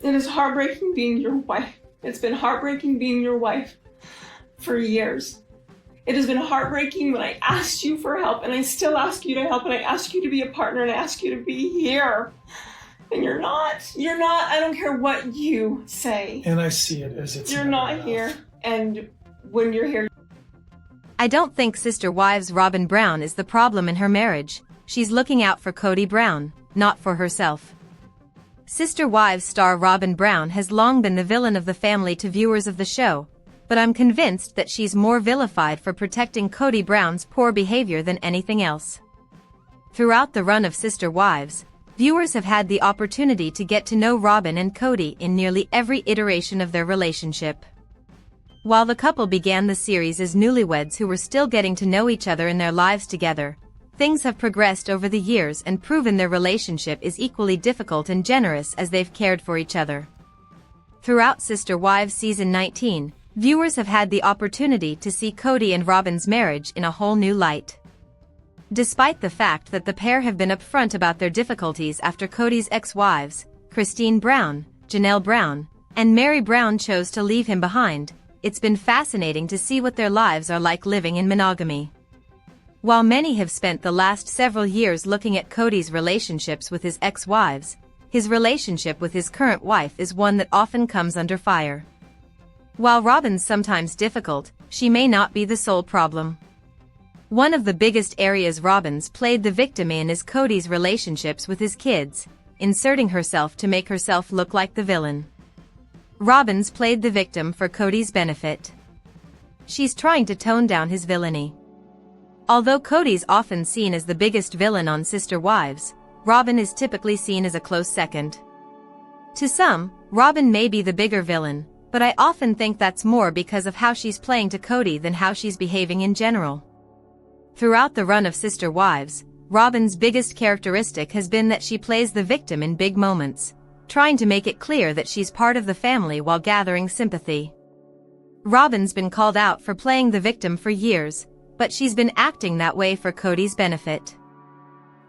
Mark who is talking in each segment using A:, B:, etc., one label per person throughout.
A: It is heartbreaking being your wife. It's been heartbreaking being your wife for years. It has been heartbreaking when I asked you for help, and I still ask you to help, and I ask you to be a partner, and I ask you to be here. And you're not. You're not. I don't care what you say.
B: And I see it as it's
A: You're not here. And when you're here...
C: I don't think Sister Wives Robyn Brown is the problem in her marriage. She's looking out for Kody Brown, not for herself. Sister Wives star Robyn Brown has long been the villain of the family to viewers of the show, but I'm convinced that she's more vilified for protecting Kody Brown's poor behavior than anything else. Throughout the run of Sister Wives, viewers have had the opportunity to get to know Robyn and Kody in nearly every iteration of their relationship. While the couple began the series as newlyweds who were still getting to know each other in their lives together, things have progressed over the years and proven their relationship is equally difficult and generous as they've cared for each other. Throughout Sister Wives Season 19, viewers have had the opportunity to see Kody and Robyn's marriage in a whole new light. Despite the fact that the pair have been upfront about their difficulties after Kody's ex-wives, Paedon Brown, Janelle Brown, and Meri Brown chose to leave him behind, it's been fascinating to see what their lives are like living in monogamy. While many have spent the last several years looking at Kody's relationships with his ex-wives, his relationship with his current wife is one that often comes under fire. While Robyn's sometimes difficult, she may not be the sole problem. One of the biggest areas Robyn's played the victim in is Kody's relationships with his kids, inserting herself to make herself look like the villain. Robyn's played the victim for Kody's benefit. She's trying to tone down his villainy. Although Kody's often seen as the biggest villain on Sister Wives, Robyn is typically seen as a close second. To some, Robyn may be the bigger villain, but I often think that's more because of how she's playing to Kody than how she's behaving in general. Throughout the run of Sister Wives, Robyn's biggest characteristic has been that she plays the victim in big moments, trying to make it clear that she's part of the family while gathering sympathy. Robyn's been called out for playing the victim for years, but she's been acting that way for Kody's benefit.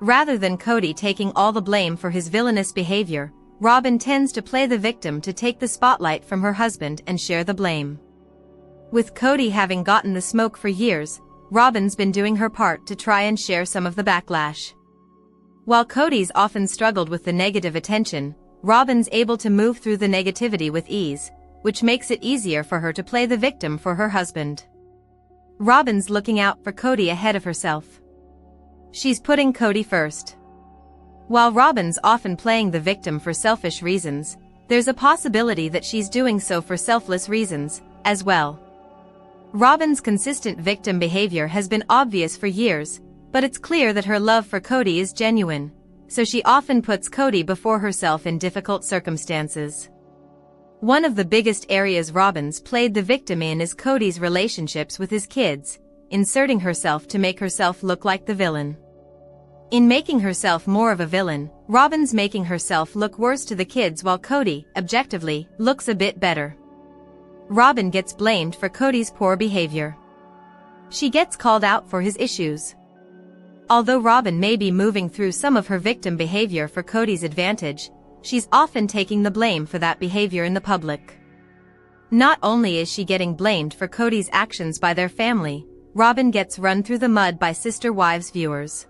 C: Rather than Kody taking all the blame for his villainous behavior, Robyn tends to play the victim to take the spotlight from her husband and share the blame. With Kody having gotten the smoke for years, Robyn's been doing her part to try and share some of the backlash. While Kody's often struggled with the negative attention, Robyn's able to move through the negativity with ease, which makes it easier for her to play the victim for her husband. Robyn's looking out for Kody ahead of herself. She's putting Kody first. While Robyn's often playing the victim for selfish reasons, there's a possibility that she's doing so for selfless reasons, as well. Robyn's consistent victim behavior has been obvious for years, but it's clear that her love for Kody is genuine, so she often puts Kody before herself in difficult circumstances. One of the biggest areas Robyn's played the victim in is Kody's relationships with his kids, inserting herself to make herself look like the villain. In making herself more of a villain, Robyn's making herself look worse to the kids while Kody, objectively, looks a bit better. Robyn gets blamed for Kody's poor behavior. She gets called out for his issues. Although Robyn may be moving through some of her victim behavior for Kody's advantage, she's often taking the blame for that behavior in the public. Not only is she getting blamed for Kody's actions by their family, Robyn gets run through the mud by Sister Wives viewers.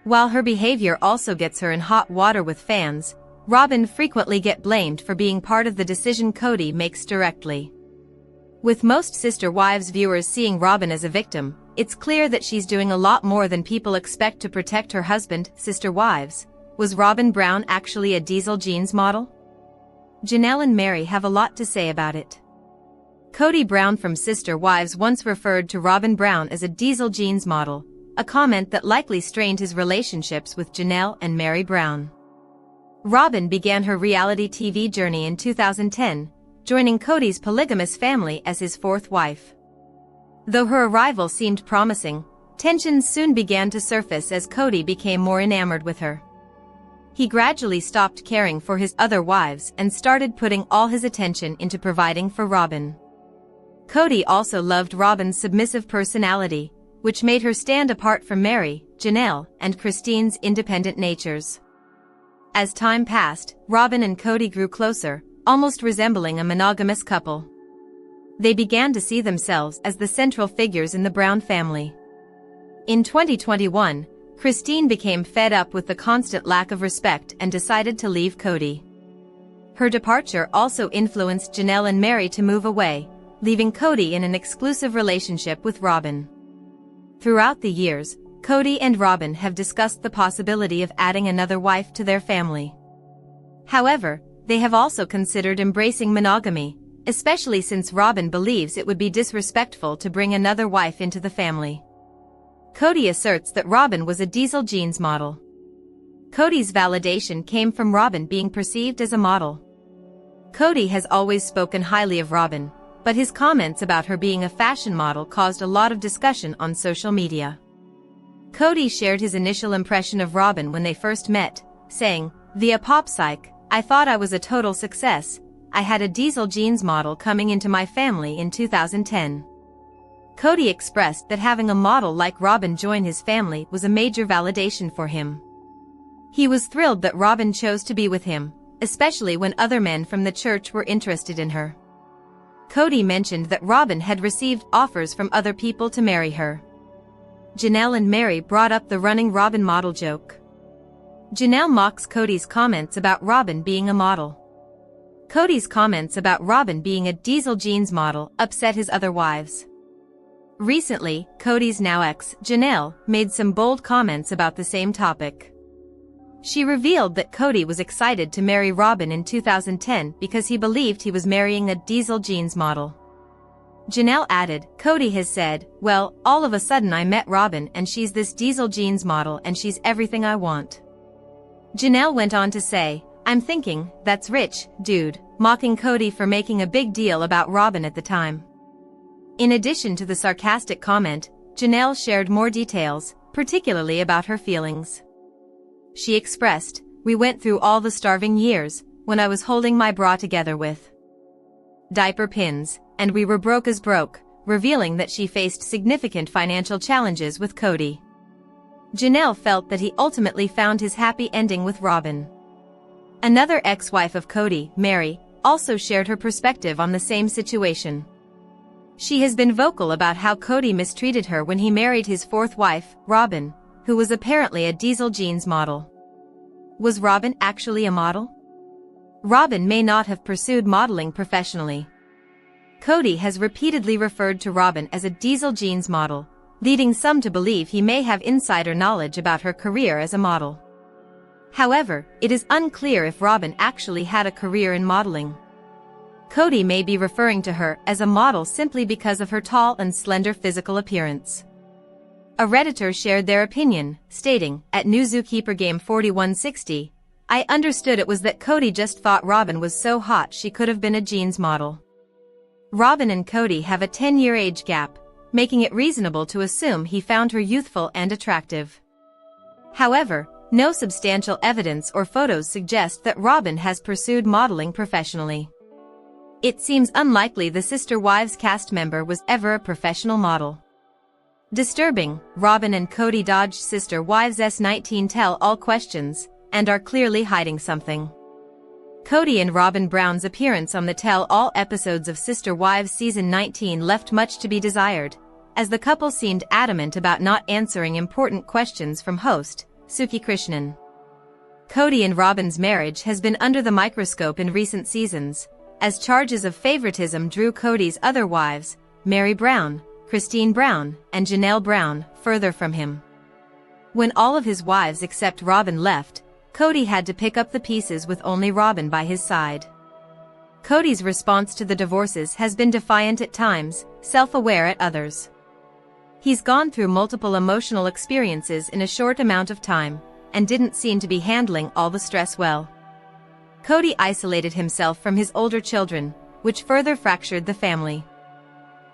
C: While her behavior also gets her in hot water with fans, Robyn frequently gets blamed for being part of the decision Kody makes directly. With most Sister Wives viewers seeing Robyn as a victim, it's clear that she's doing a lot more than people expect to protect her husband. Sister Wives, was Robyn Brown actually a diesel jeans model? Janelle and Meri have a lot to say about it. Kody Brown from Sister Wives once referred to Robyn Brown as a diesel jeans model, a comment that likely strained his relationships with Janelle and Meri Brown. Robyn began her reality TV journey in 2010, joining Kody's polygamous family as his fourth wife. Though her arrival seemed promising, tensions soon began to surface as Kody became more enamored with her. He gradually stopped caring for his other wives and started putting all his attention into providing for Robyn. Kody also loved Robyn's submissive personality, which made her stand apart from Meri, Janelle, and Paedon's independent natures. As time passed, Robyn and Kody grew closer, almost resembling a monogamous couple. They began to see themselves as the central figures in the Brown family. In 2021, Christine became fed up with the constant lack of respect and decided to leave Kody. Her departure also influenced Janelle and Meri to move away, leaving Kody in an exclusive relationship with Robyn. Throughout the years, Kody and Robyn have discussed the possibility of adding another wife to their family. However, they have also considered embracing monogamy, especially since Robyn believes it would be disrespectful to bring another wife into the family. Kody asserts that Robyn was a diesel jeans model. Kody's validation came from Robyn being perceived as a model. Kody has always spoken highly of Robyn, but his comments about her being a fashion model caused a lot of discussion on social media. Kody shared his initial impression of Robyn when they first met, saying, "Via Pop Psych, I thought I was a total success. I had a diesel jeans model coming into my family in 2010. Kody expressed that having a model like Robyn join his family was a major validation for him. He was thrilled that Robyn chose to be with him, especially when other men from the church were interested in her. Kody mentioned that Robyn had received offers from other people to marry her. Janelle and Meri brought up the running Robyn model joke. Janelle mocks Kody's comments about Robyn being a model. Kody's comments about Robyn being a diesel jeans model upset his other wives. Recently, Kody's now ex, Janelle, made some bold comments about the same topic. She revealed that Kody was excited to marry Robyn in 2010 because he believed he was marrying a diesel jeans model. Janelle added, "Kody has said, well, all of a sudden I met Robyn and she's this diesel jeans model and she's everything I want." Janelle went on to say, "I'm thinking, that's rich, dude," mocking Kody for making a big deal about Robyn at the time. In addition to the sarcastic comment, Janelle shared more details, particularly about her feelings. She expressed, "We went through all the starving years, when I was holding my bra together with diaper pins, and we were broke as broke," revealing that she faced significant financial challenges with Kody. Janelle felt that he ultimately found his happy ending with Robyn. Another ex-wife of Kody, Meri, also shared her perspective on the same situation. She has been vocal about how Kody mistreated her when he married his fourth wife, Robyn, who was apparently a diesel jeans model. Was Robyn actually a model? Robyn may not have pursued modeling professionally. Kody has repeatedly referred to Robyn as a diesel jeans model, leading some to believe he may have insider knowledge about her career as a model. However, it is unclear if Robyn actually had a career in modeling. Kody may be referring to her as a model simply because of her tall and slender physical appearance. A Redditor shared their opinion, stating, at New Zookeeper Game 4160, "I understood it was that Kody just thought Robyn was so hot she could have been a jeans model." Robyn and Kody have a 10-year age gap, making it reasonable to assume he found her youthful and attractive. However, no substantial evidence or photos suggest that Robyn has pursued modeling professionally. It seems unlikely the Sister Wives cast member was ever a professional model. Disturbing, Robyn and Kody dodged Sister Wives' S19 tell-all questions, and are clearly hiding something. Kody and Robyn Brown's appearance on the tell-all episodes of Sister Wives Season 19 left much to be desired, as the couple seemed adamant about not answering important questions from host, Suki Krishnan. Kody and Robyn's marriage has been under the microscope in recent seasons, as charges of favoritism drew Kody's other wives, Meri Brown, Christine Brown, and Janelle Brown, further from him. When all of his wives except Robyn left, Kody had to pick up the pieces with only Robyn by his side. Kody's response to the divorces has been defiant at times, self-aware at others. He's gone through multiple emotional experiences in a short amount of time, and didn't seem to be handling all the stress well. Kody isolated himself from his older children, which further fractured the family.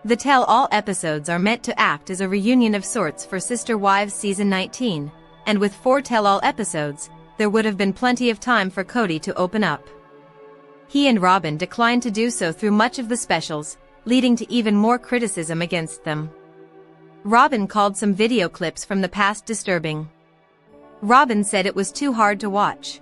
C: The tell-all episodes are meant to act as a reunion of sorts for Sister Wives Season 19, and with 4 tell-all episodes, there would have been plenty of time for Kody to open up. He and Robyn declined to do so through much of the specials, leading to even more criticism against them. Robyn called some video clips from the past disturbing. Robyn said it was too hard to watch.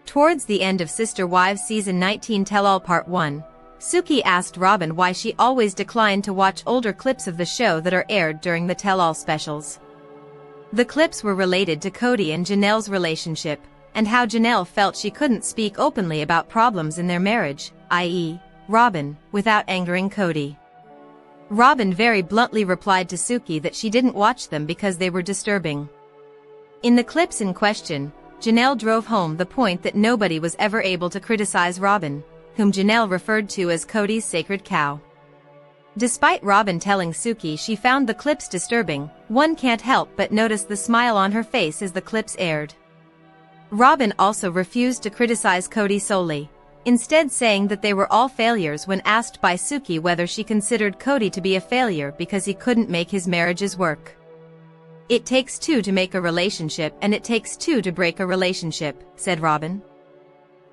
C: Towards the end of Sister Wives Season 19 Tell-All Part 1, Suki asked Robyn why she always declined to watch older clips of the show that are aired during the Tell-All specials. The clips were related to Kody and Janelle's relationship, and how Janelle felt she couldn't speak openly about problems in their marriage, i.e., Robyn, without angering Kody. Robyn very bluntly replied to Suki that she didn't watch them because they were disturbing. In the clips in question, Janelle drove home the point that nobody was ever able to criticize Robyn, whom Janelle referred to as Kody's sacred cow. Despite Robyn telling Suki she found the clips disturbing, one can't help but notice the smile on her face as the clips aired. Robyn also refused to criticize Kody solely, instead saying that they were all failures when asked by Suki whether she considered Kody to be a failure because he couldn't make his marriages work. "It takes two to make a relationship and it takes two to break a relationship," said Robyn.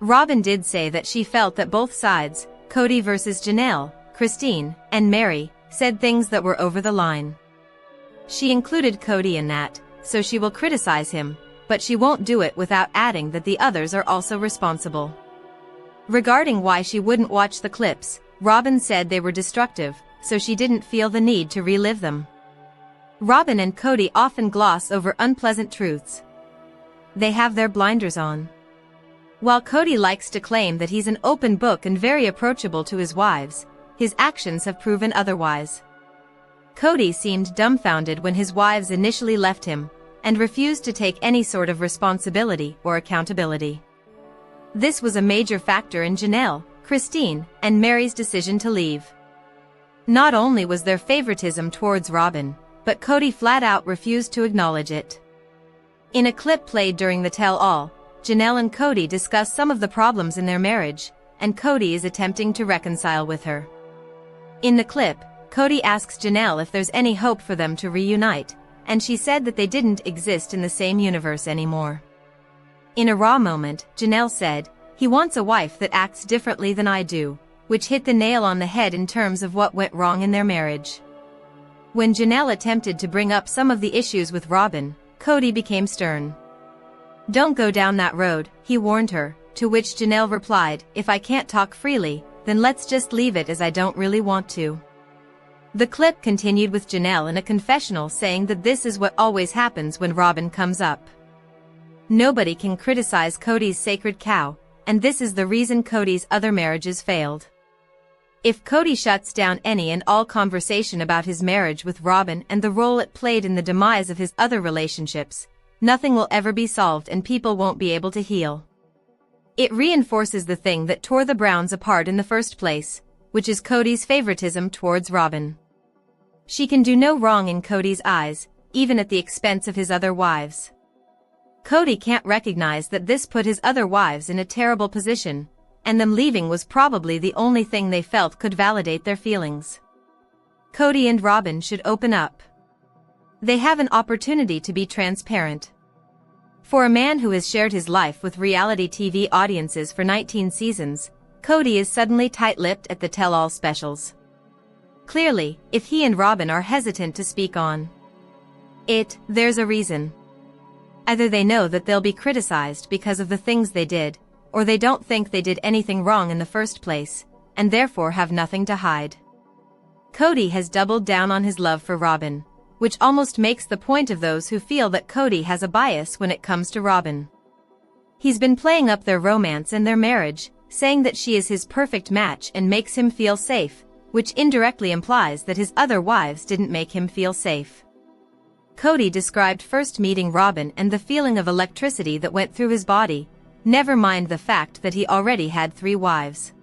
C: Robyn did say that she felt that both sides, Kody versus Janelle, Christine, and Meri, said things that were over the line. She included Kody in that, so she will criticize him, but she won't do it without adding that the others are also responsible. Regarding why she wouldn't watch the clips, Robyn said they were destructive, so she didn't feel the need to relive them. Robyn and Kody often gloss over unpleasant truths. They have their blinders on. While Kody likes to claim that he's an open book and very approachable to his wives, his actions have proven otherwise. Kody seemed dumbfounded when his wives initially left him, and refused to take any sort of responsibility or accountability. This was a major factor in Janelle, Christine, and Meri's decision to leave. Not only was there favoritism towards Robyn, but Kody flat out refused to acknowledge it. In a clip played during the tell-all, Janelle and Kody discuss some of the problems in their marriage, and Kody is attempting to reconcile with her. In the clip, Kody asks Janelle if there's any hope for them to reunite, and she said that they didn't exist in the same universe anymore. In a raw moment, Janelle said, "He wants a wife that acts differently than I do," which hit the nail on the head in terms of what went wrong in their marriage. When Janelle attempted to bring up some of the issues with Robyn, Kody became stern. "Don't go down that road," he warned her, to which Janelle replied, "If I can't talk freely, then let's just leave it as I don't really want to." The clip continued with Janelle in a confessional saying that this is what always happens when Robyn comes up. Nobody can criticize Kody's sacred cow, and this is the reason Kody's other marriages failed. If Kody shuts down any and all conversation about his marriage with Robyn and the role it played in the demise of his other relationships, nothing will ever be solved and people won't be able to heal. It reinforces the thing that tore the Browns apart in the first place, which is Kody's favoritism towards Robyn. She can do no wrong in Kody's eyes, even at the expense of his other wives. Kody can't recognize that this put his other wives in a terrible position, and them leaving was probably the only thing they felt could validate their feelings. Kody and Robyn should open up. They have an opportunity to be transparent. For a man who has shared his life with reality TV audiences for 19 seasons, Kody is suddenly tight-lipped at the tell-all specials. Clearly, if he and Robyn are hesitant to speak on it, there's a reason. Either they know that they'll be criticized because of the things they did, or they don't think they did anything wrong in the first place, and therefore have nothing to hide. Kody has doubled down on his love for Robyn, which almost makes the point of those who feel that Kody has a bias when it comes to Robyn. He's been playing up their romance and their marriage, saying that she is his perfect match and makes him feel safe, which indirectly implies that his other wives didn't make him feel safe. Kody described first meeting Robyn and the feeling of electricity that went through his body, never mind the fact that he already had 3 wives.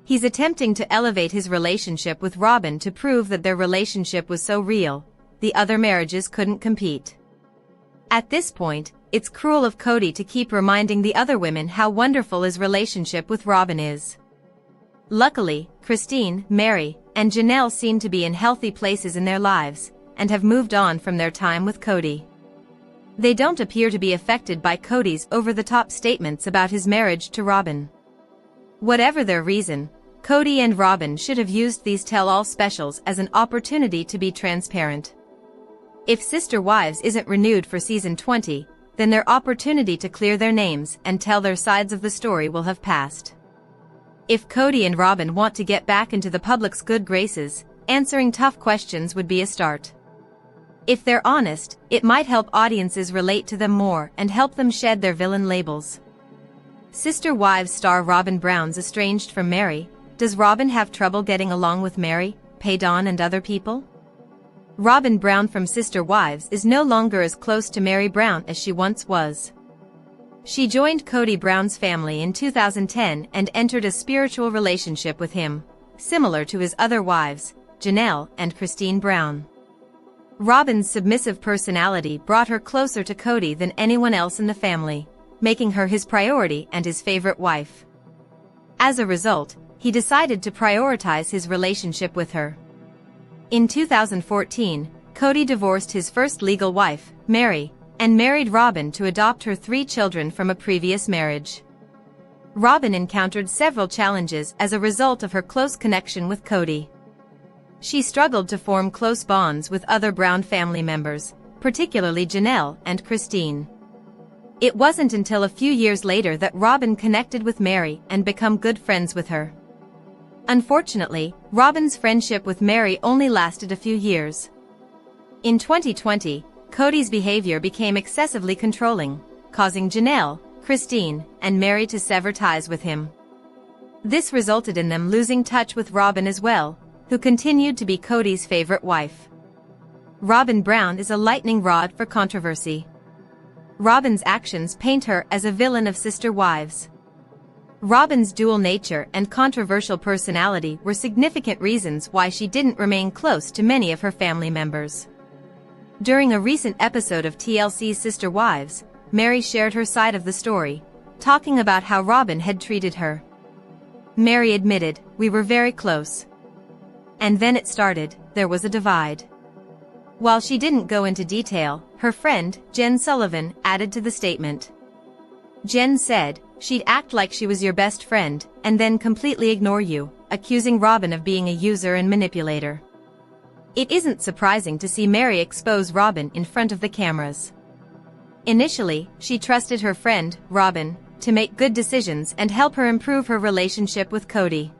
C: He's attempting to elevate his relationship with Robyn to prove that their relationship was so real, the other marriages couldn't compete. At this point, it's cruel of Kody to keep reminding the other women how wonderful his relationship with Robyn is. Luckily, Christine, Meri, and Janelle seem to be in healthy places in their lives, and have moved on from their time with Kody. They don't appear to be affected by Kody's over-the-top statements about his marriage to Robyn. Whatever their reason, Kody and Robyn should have used these tell-all specials as an opportunity to be transparent. If Sister Wives isn't renewed for season 20, then their opportunity to clear their names and tell their sides of the story will have passed. If Kody and Robyn want to get back into the public's good graces, answering tough questions would be a start. If they're honest, it might help audiences relate to them more and help them shed their villain labels. Sister Wives star Robyn Brown's estranged from Meri. Does Robyn have trouble getting along with Meri, Paedon and other people? Robyn Brown from Sister Wives is no longer as close to Meri Brown as she once was. She joined Kody Brown's family in 2010 and entered a spiritual relationship with him, similar to his other wives, Janelle and Paedon Brown. Robyn's submissive personality brought her closer to Kody than anyone else in the family, making her his priority and his favorite wife. As a result, he decided to prioritize his relationship with her. In 2014, Kody divorced his first legal wife, Meri, and married Robyn to adopt her 3 children from a previous marriage. Robyn encountered several challenges as a result of her close connection with Kody. She struggled to form close bonds with other Brown family members, particularly Janelle and Paedon. It wasn't until a few years later that Robyn connected with Meri and became good friends with her. Unfortunately, Robyn's friendship with Meri only lasted a few years. In 2020, Kody's behavior became excessively controlling, causing Janelle, Paedon, and Meri to sever ties with him. This resulted in them losing touch with Robyn as well, who continued to be Kody's favorite wife. Robyn Brown is a lightning rod for controversy. Robyn's actions paint her as a villain of Sister Wives. Robyn's dual nature and controversial personality were significant reasons why she didn't remain close to many of her family members. During a recent episode of TLC's Sister Wives, Meri shared her side of the story, talking about how Robyn had treated her. Meri admitted, "We were very close. And then it started, there was a divide." While she didn't go into detail, her friend, Jen Sullivan, added to the statement. Jen said, "She'd act like she was your best friend, and then completely ignore you, accusing Robyn of being a user and manipulator." It isn't surprising to see Meri expose Robyn in front of the cameras. Initially, she trusted her friend, Robyn, to make good decisions and help her improve her relationship with Kody.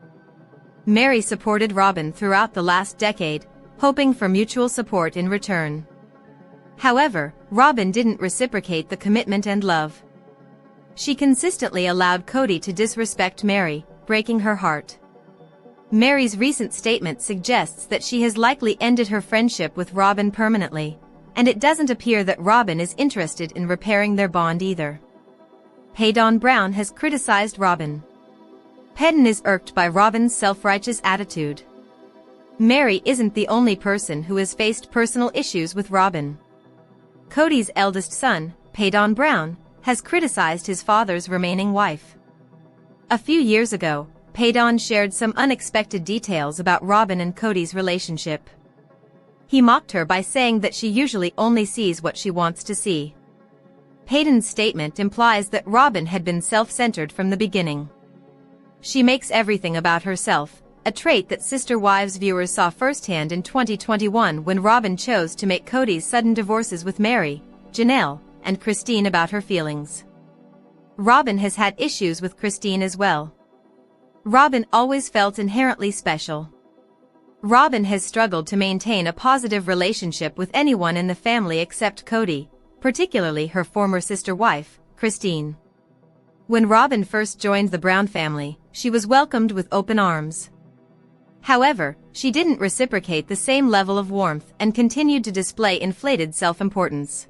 C: Meri supported Robyn throughout the last decade, hoping for mutual support in return. However, Robyn didn't reciprocate the commitment and love. She consistently allowed Kody to disrespect Meri, breaking her heart. Meri's recent statement suggests that she has likely ended her friendship with Robyn permanently, and it doesn't appear that Robyn is interested in repairing their bond either. Paedon Brown has criticized Robyn. Paedon is irked by Robyn's self-righteous attitude. Meri isn't the only person who has faced personal issues with Robyn. Kody's eldest son, Paedon Brown, has criticized his father's remaining wife. A few years ago, Paedon shared some unexpected details about Robyn and Kody's relationship. He mocked her by saying that she usually only sees what she wants to see. Paedon's statement implies that Robyn had been self-centered from the beginning. She makes everything about herself, a trait that Sister Wives viewers saw firsthand in 2021 when Robyn chose to make Kody's sudden divorces with Meri, Janelle, and Paedon about her feelings. Robyn has had issues with Paedon as well. Robyn always felt inherently special. Robyn has struggled to maintain a positive relationship with anyone in the family except Kody, particularly her former sister wife, Paedon. When Robyn first joined the Brown family, she was welcomed with open arms. However, she didn't reciprocate the same level of warmth and continued to display inflated self-importance.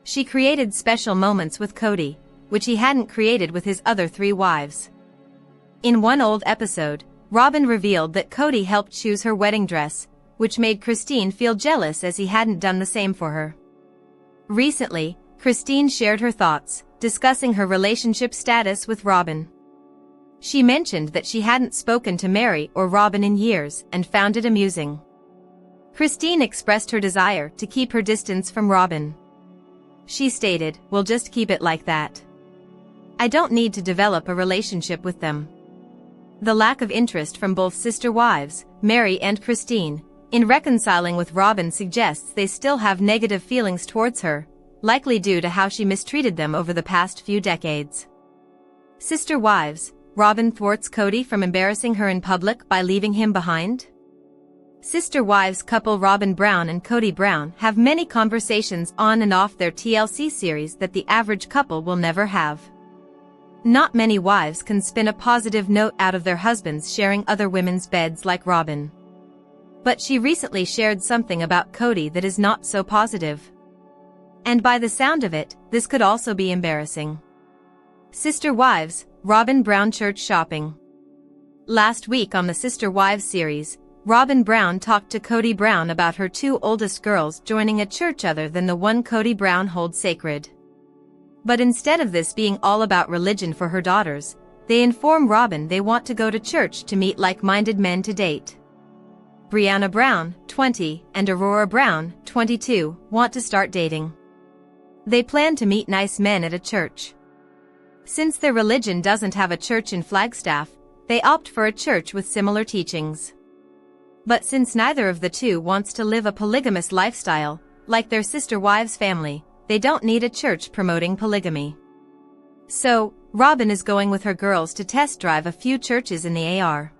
C: She created special moments with Kody, which he hadn't created with his other 3 wives. In one old episode, Robyn revealed that Kody helped choose her wedding dress, which made Paedon feel jealous as he hadn't done the same for her. Recently, Paedon shared her thoughts, discussing her relationship status with Robyn. She mentioned that she hadn't spoken to Meri or Robyn in years and found it amusing. Paedon expressed her desire to keep her distance from Robyn. She stated, "We'll just keep it like that. I don't need to develop a relationship with them." The lack of interest from both sister wives, Meri and Paedon, in reconciling with Robyn suggests they still have negative feelings towards her, likely due to how she mistreated them over the past few decades. Sister Wives, Robyn thwarts Kody from embarrassing her in public by leaving him behind? Sister Wives couple Robyn Brown and Kody Brown have many conversations on and off their TLC series that the average couple will never have. Not many wives can spin a positive note out of their husbands sharing other women's beds like Robyn. But she recently shared something about Kody that is not so positive. And by the sound of it, this could also be embarrassing. Sister Wives, Robyn Brown church shopping. Last week on the Sister Wives series, Robyn Brown talked to Kody Brown about her two oldest girls joining a church other than the one Kody Brown holds sacred. But instead of this being all about religion for her daughters, they inform Robyn they want to go to church to meet like-minded men to date. Brianna Brown, 20, and Aurora Brown, 22, want to start dating. They plan to meet nice men at a church. Since their religion doesn't have a church in Flagstaff, they opt for a church with similar teachings. But since neither of the two wants to live a polygamous lifestyle, like their Sister Wives family, they don't need a church promoting polygamy. So, Robyn is going with her girls to test drive a few churches in the AR.